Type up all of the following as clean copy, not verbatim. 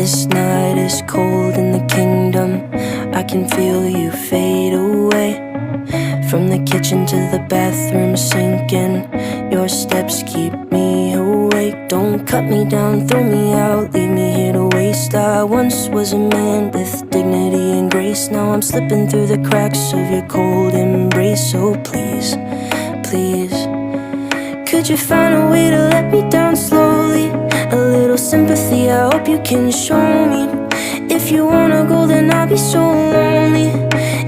This night is cold in the kingdom. I can feel you fade away. From the kitchen to the bathroom sinking, your steps keep me awake. Don't cut me down, throw me out, leave me here to waste. I once was a man with dignity and grace. Now I'm slipping through the cracks of your cold embrace. So please, please, could you find a way to let me down slowly? A little sympathy, I hope you can show me. If you wanna go, then I'll be so lonely.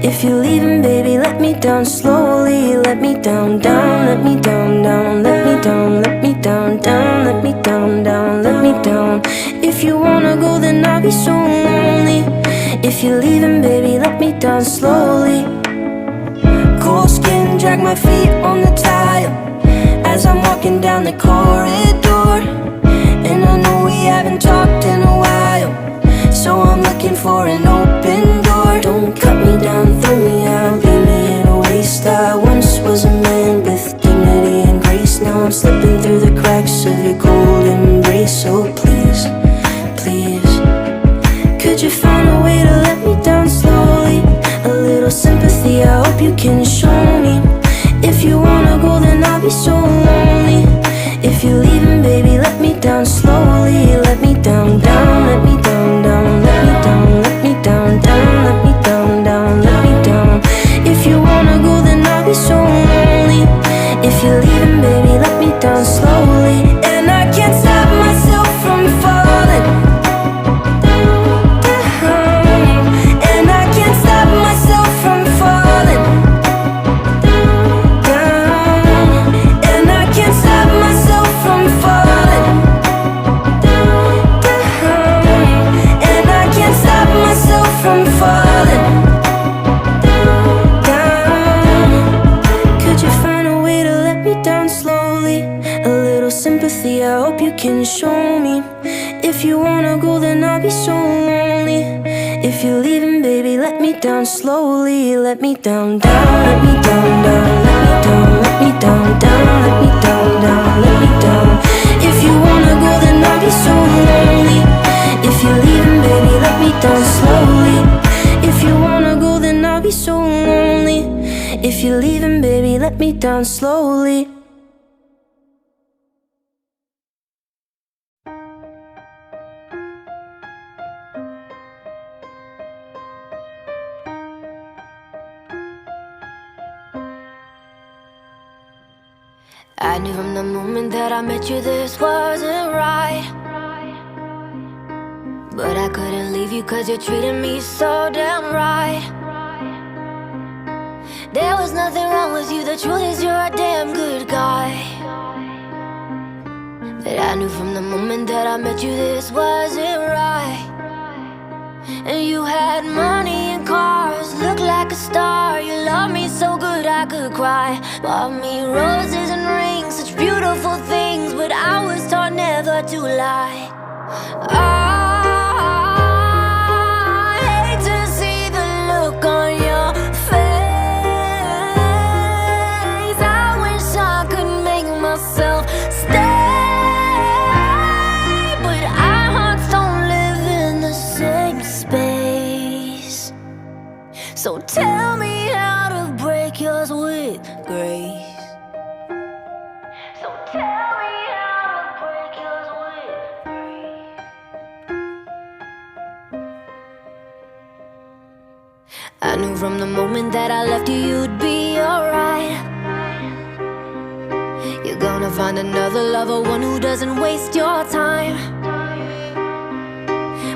If you're leaving, baby, let me down slowly. Let me down, down, let me down, down. Let me down, let me down, down. Let me down, down, let me down. If you wanna go, then I'll be so lonely. If you're leaving, baby, let me down slowly. Cold skin, drag my feet on the tile as I'm walking down the corridor. And I know we haven't talked in a while, so I'm looking for an open door. Don't cut me down, throw me out, leave me in a waste. I once was a man with dignity and grace. Now I'm slipping through the cracks of your cold embrace. So please, please, could you find a way to let me down slowly? A little sympathy, I hope you can show me. If you wanna go, then I'll be so lonely. If you're leaving, baby, let me down slowly. Let me down, down, let me down, down. Let me down, let me down, down. Let me down, down, let me down. If you wanna go, then I'll be so lonely. If you're leaving, baby, let me down slowly. And I can't stop myself from falling down. And I can't stop myself from falling down. And I can't stop myself from falling down. And I can't stop myself from falling down. Could you find a way to let me down slowly? A little sympathy, I hope you can show me. If you wanna go, then I'll be so lonely. If you're leaving, baby, let me down slowly. Let me down, down, let me down, down. Let me down, let me down, down. Let me down, down, let me down. If you wanna go, then I'll be so lonely. If you're leaving, baby, let me down slowly. If you wanna go, then I'll be so lonely. If you're leaving, baby, let me down slowly. I knew from the moment that I met you this wasn't right, but I couldn't leave you cause you treated me so damn right. There was nothing wrong with you, the truth is you're a damn good guy. But I knew from the moment that I met you this wasn't right. And you had money and cars, looked like a star. You loved me so good I could cry. Bought me roses and rings, such beautiful things, but I was taught never to lie. I hate to see the look on your face. I wish I could make myself stay, but our hearts don't live in the same space. So tell me how to break yours with grace. So tell me how to break yours with grace. I knew from the moment that I left you, you'd be alright. You're gonna find another lover, one who doesn't waste your time.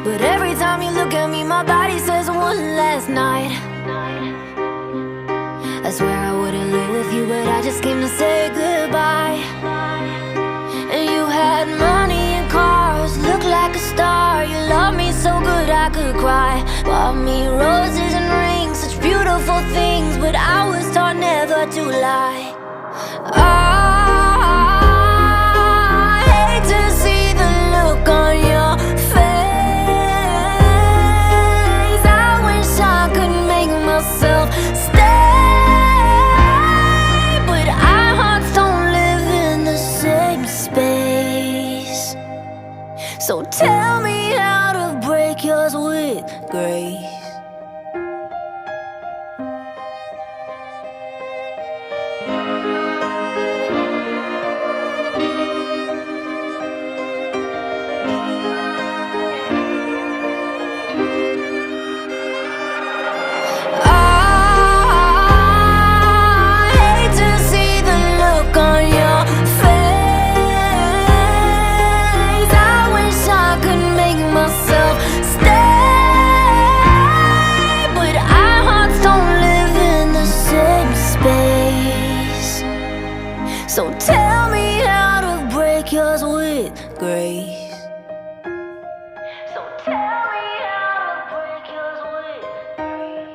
But every time you look at me, my body says one last night. I swear I wouldn't live with you, but I just came to say goodbye. And you had money and cars, looked like a star. You loved me so good I could cry. Bought me roses and rings, such beautiful things, but I was taught never to lie. I hate to see the look on your face. I wish I could make myself stay, but our hearts don't live in the same space. So tell me how to break So tell me how to break yours with grace. So tell me how to break yours with grace.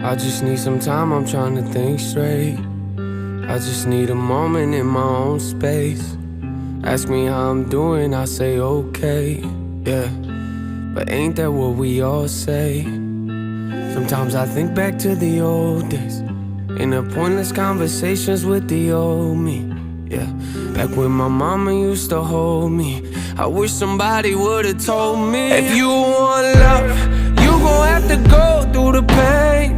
I just need some time, I'm trying to think straight. I just need a moment in my own space. Ask me how I'm doing, I say okay, yeah. But ain't that what we all say? Sometimes I think back to the old days, in the pointless conversations with the old me, yeah. Back when my mama used to hold me, I wish somebody would've told me, if you want love, you gon' have to go through the pain.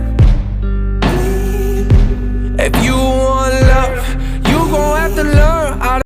If you want love, you gon' have to learn